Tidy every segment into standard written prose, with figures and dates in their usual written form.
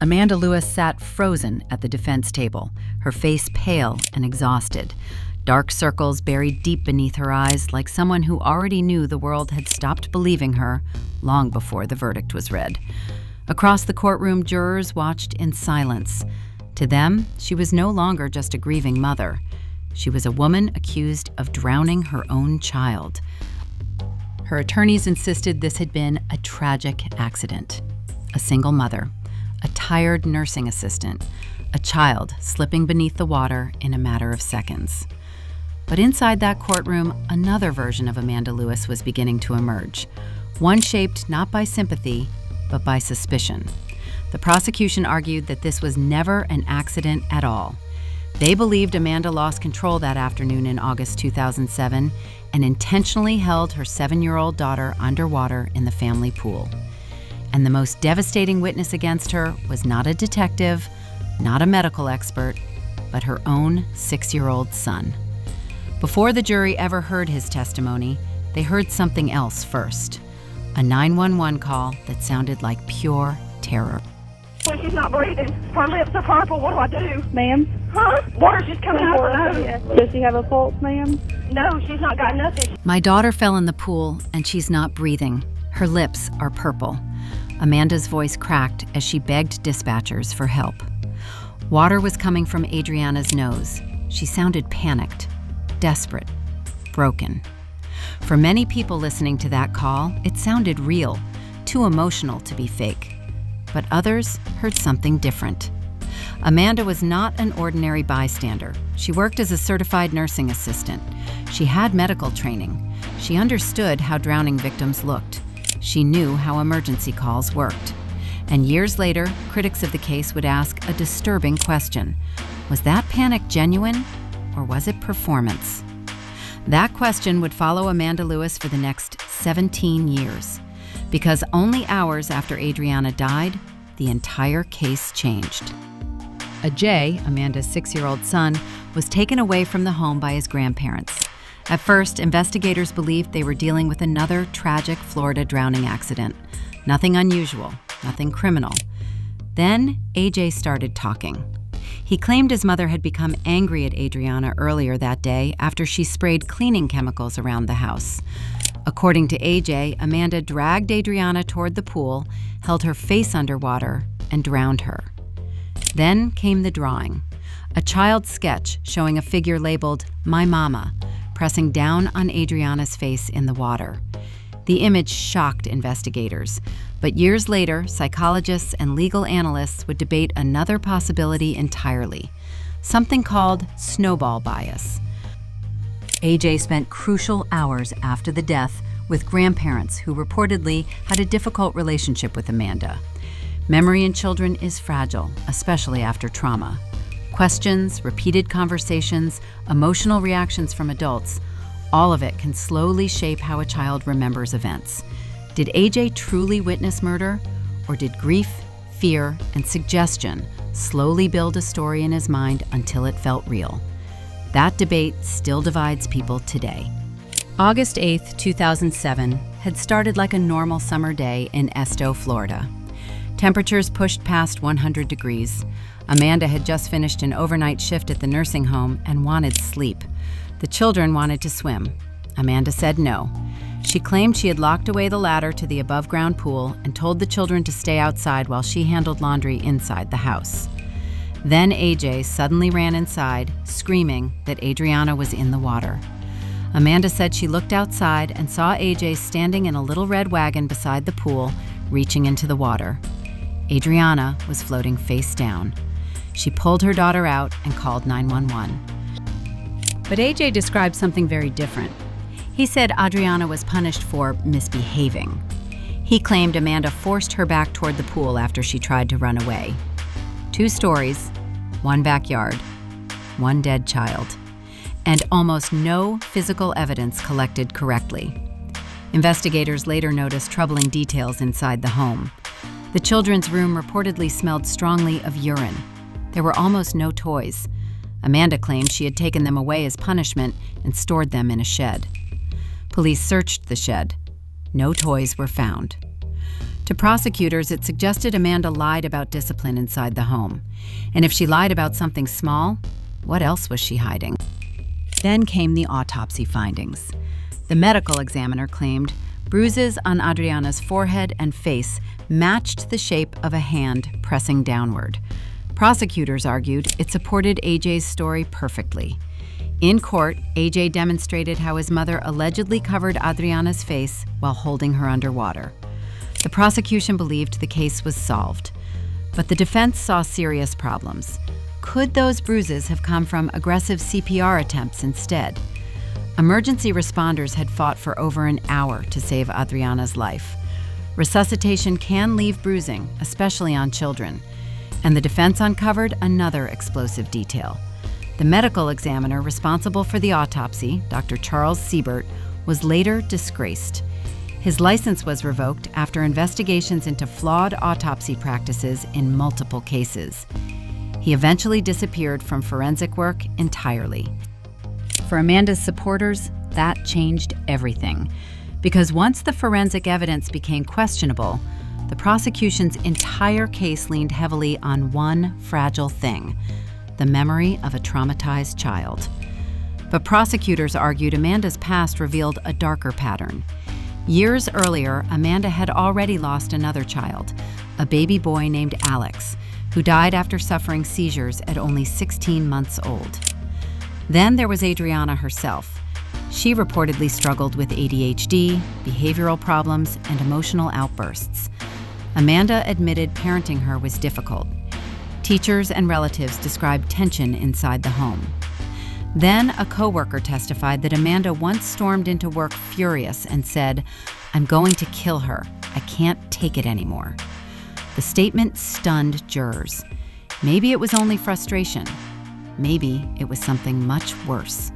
Amanda Lewis sat frozen at the defense table, her face pale and exhausted. Dark circles buried deep beneath her eyes, like someone who already knew the world had stopped believing her long before the verdict was read. Across the courtroom, jurors watched in silence. To them, she was no longer just a grieving mother. She was a woman accused of drowning her own child. Her attorneys insisted this had been a tragic accident. A single mother, a tired nursing assistant, a child slipping beneath the water in a matter of seconds. But inside that courtroom, another version of Amanda Lewis was beginning to emerge, one shaped not by sympathy, but by suspicion. The prosecution argued that this was never an accident at all. They believed Amanda lost control that afternoon in August 2007 and intentionally held her 7-year-old daughter underwater in the family pool. And the most devastating witness against her was not a detective, not a medical expert, but her own 6-year-old son. Before the jury ever heard his testimony, they heard something else first. A 911 call that sounded like pure terror. When she's not breathing, her lips are purple, what do I do? Ma'am? Huh? Water's just coming out of her nose. Does she have a pulse, ma'am? No, she's not got nothing. My daughter fell in the pool and she's not breathing. Her lips are purple. Amanda's voice cracked as she begged dispatchers for help. Water was coming from Adriana's nose. She sounded panicked, desperate, broken. For many people listening to that call, it sounded real, too emotional to be fake. But others heard something different. Amanda was not an ordinary bystander. She worked as a certified nursing assistant. She had medical training. She understood how drowning victims looked. She knew how emergency calls worked. And years later, critics of the case would ask a disturbing question. Was that panic genuine, or was it performance? That question would follow Amanda Lewis for the next 17 years. Because only hours after Adriana died, the entire case changed. Ajay, Amanda's 6-year-old son, was taken away from the home by his grandparents. At first, investigators believed they were dealing with another tragic Florida drowning accident. Nothing unusual, nothing criminal. Then, AJ started talking. He claimed his mother had become angry at Adriana earlier that day after she sprayed cleaning chemicals around the house. According to AJ, Amanda dragged Adriana toward the pool, held her face underwater, and drowned her. Then came the drawing, a child's sketch showing a figure labeled "My Mama," pressing down on Adriana's face in the water. The image shocked investigators, but years later, psychologists and legal analysts would debate another possibility entirely, something called snowball bias. AJ spent crucial hours after the death with grandparents who reportedly had a difficult relationship with Amanda. Memory in children is fragile, especially after trauma. Questions, repeated conversations, emotional reactions from adults, all of it can slowly shape how a child remembers events. Did AJ truly witness murder, or did grief, fear, and suggestion slowly build a story in his mind until it felt real? That debate still divides people today. August 8, 2007 had started like a normal summer day in Esto, Florida. Temperatures pushed past 100 degrees. Amanda had just finished an overnight shift at the nursing home and wanted sleep. The children wanted to swim. Amanda said no. She claimed she had locked away the ladder to the above-ground pool and told the children to stay outside while she handled laundry inside the house. Then AJ suddenly ran inside, screaming that Adriana was in the water. Amanda said she looked outside and saw AJ standing in a little red wagon beside the pool, reaching into the water. Adriana was floating face down. She pulled her daughter out and called 911. But AJ described something very different. He said Adriana was punished for misbehaving. He claimed Amanda forced her back toward the pool after she tried to run away. 2 stories, 1 backyard, 1 dead child, and almost no physical evidence collected correctly. Investigators later noticed troubling details inside the home. The children's room reportedly smelled strongly of urine. There were almost no toys. Amanda claimed she had taken them away as punishment and stored them in a shed. Police searched the shed. No toys were found. To prosecutors, it suggested Amanda lied about discipline inside the home. And if she lied about something small, what else was she hiding? Then came the autopsy findings. The medical examiner claimed bruises on Adriana's forehead and face matched the shape of a hand pressing downward. Prosecutors argued it supported AJ's story perfectly. In court, AJ demonstrated how his mother allegedly covered Adriana's face while holding her underwater. The prosecution believed the case was solved, but the defense saw serious problems. Could those bruises have come from aggressive CPR attempts instead? Emergency responders had fought for over an hour to save Adriana's life. Resuscitation can leave bruising, especially on children, and the defense uncovered another explosive detail. The medical examiner responsible for the autopsy, Dr. Charles Siebert, was later disgraced. His license was revoked after investigations into flawed autopsy practices in multiple cases. He eventually disappeared from forensic work entirely. For Amanda's supporters, that changed everything. Because once the forensic evidence became questionable, the prosecution's entire case leaned heavily on one fragile thing: the memory of a traumatized child. But prosecutors argued Amanda's past revealed a darker pattern. Years earlier, Amanda had already lost another child, a baby boy named Alex, who died after suffering seizures at only 16 months old. Then there was Adriana herself. She reportedly struggled with ADHD, behavioral problems, and emotional outbursts. Amanda admitted parenting her was difficult. Teachers and relatives described tension inside the home. Then a coworker testified that Amanda once stormed into work furious and said, "I'm going to kill her. I can't take it anymore." The statement stunned jurors. Maybe it was only frustration. Maybe it was something much worse.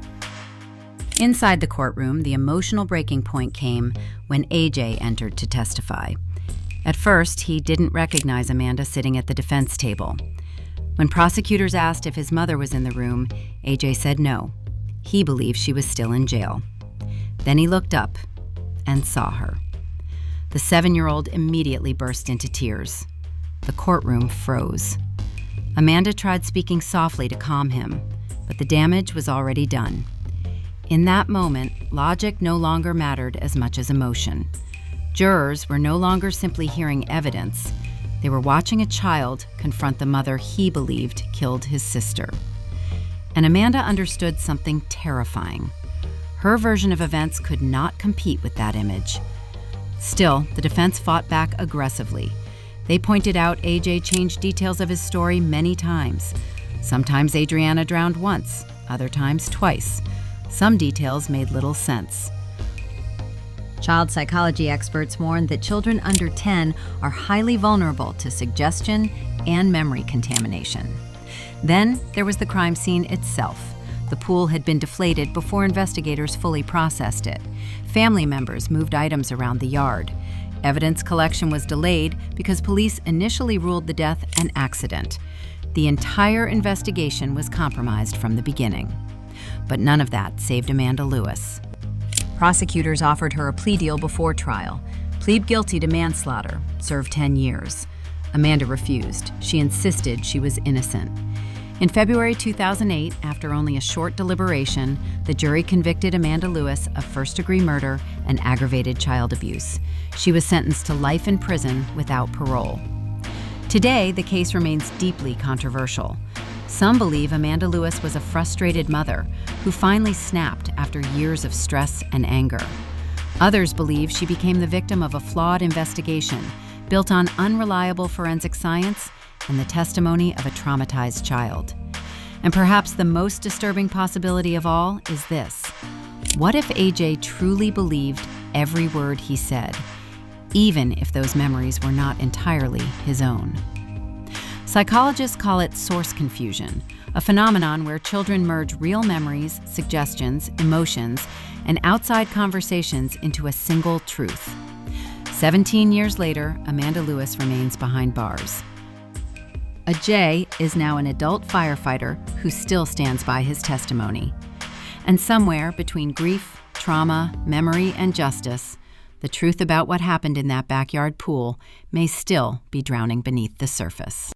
Inside the courtroom, the emotional breaking point came when AJ entered to testify. At first, he didn't recognize Amanda sitting at the defense table. When prosecutors asked if his mother was in the room, AJ said no. He believed she was still in jail. Then he looked up and saw her. The 7-year-old immediately burst into tears. The courtroom froze. Amanda tried speaking softly to calm him, but the damage was already done. In that moment, logic no longer mattered as much as emotion. Jurors were no longer simply hearing evidence. They were watching a child confront the mother he believed killed his sister. And Amanda understood something terrifying. Her version of events could not compete with that image. Still, the defense fought back aggressively. They pointed out AJ changed details of his story many times. Sometimes Adriana drowned once, other times twice. Some details made little sense. Child psychology experts warned that children under 10 are highly vulnerable to suggestion and memory contamination. Then there was the crime scene itself. The pool had been deflated before investigators fully processed it. Family members moved items around the yard. Evidence collection was delayed because police initially ruled the death an accident. The entire investigation was compromised from the beginning. But none of that saved Amanda Lewis. Prosecutors offered her a plea deal before trial. Plead guilty to manslaughter, serve 10 years. Amanda refused. She insisted she was innocent. In February 2008, after only a short deliberation, the jury convicted Amanda Lewis of first-degree murder and aggravated child abuse. She was sentenced to life in prison without parole. Today, the case remains deeply controversial. Some believe Amanda Lewis was a frustrated mother who finally snapped after years of stress and anger. Others believe she became the victim of a flawed investigation built on unreliable forensic science and the testimony of a traumatized child. And perhaps the most disturbing possibility of all is this: what if AJ truly believed every word he said, even if those memories were not entirely his own? Psychologists call it source confusion, a phenomenon where children merge real memories, suggestions, emotions, and outside conversations into a single truth. 17 years later, Amanda Lewis remains behind bars. A J is now an adult firefighter who still stands by his testimony. And somewhere between grief, trauma, memory, and justice, The truth about what happened in that backyard pool may still be drowning beneath the surface.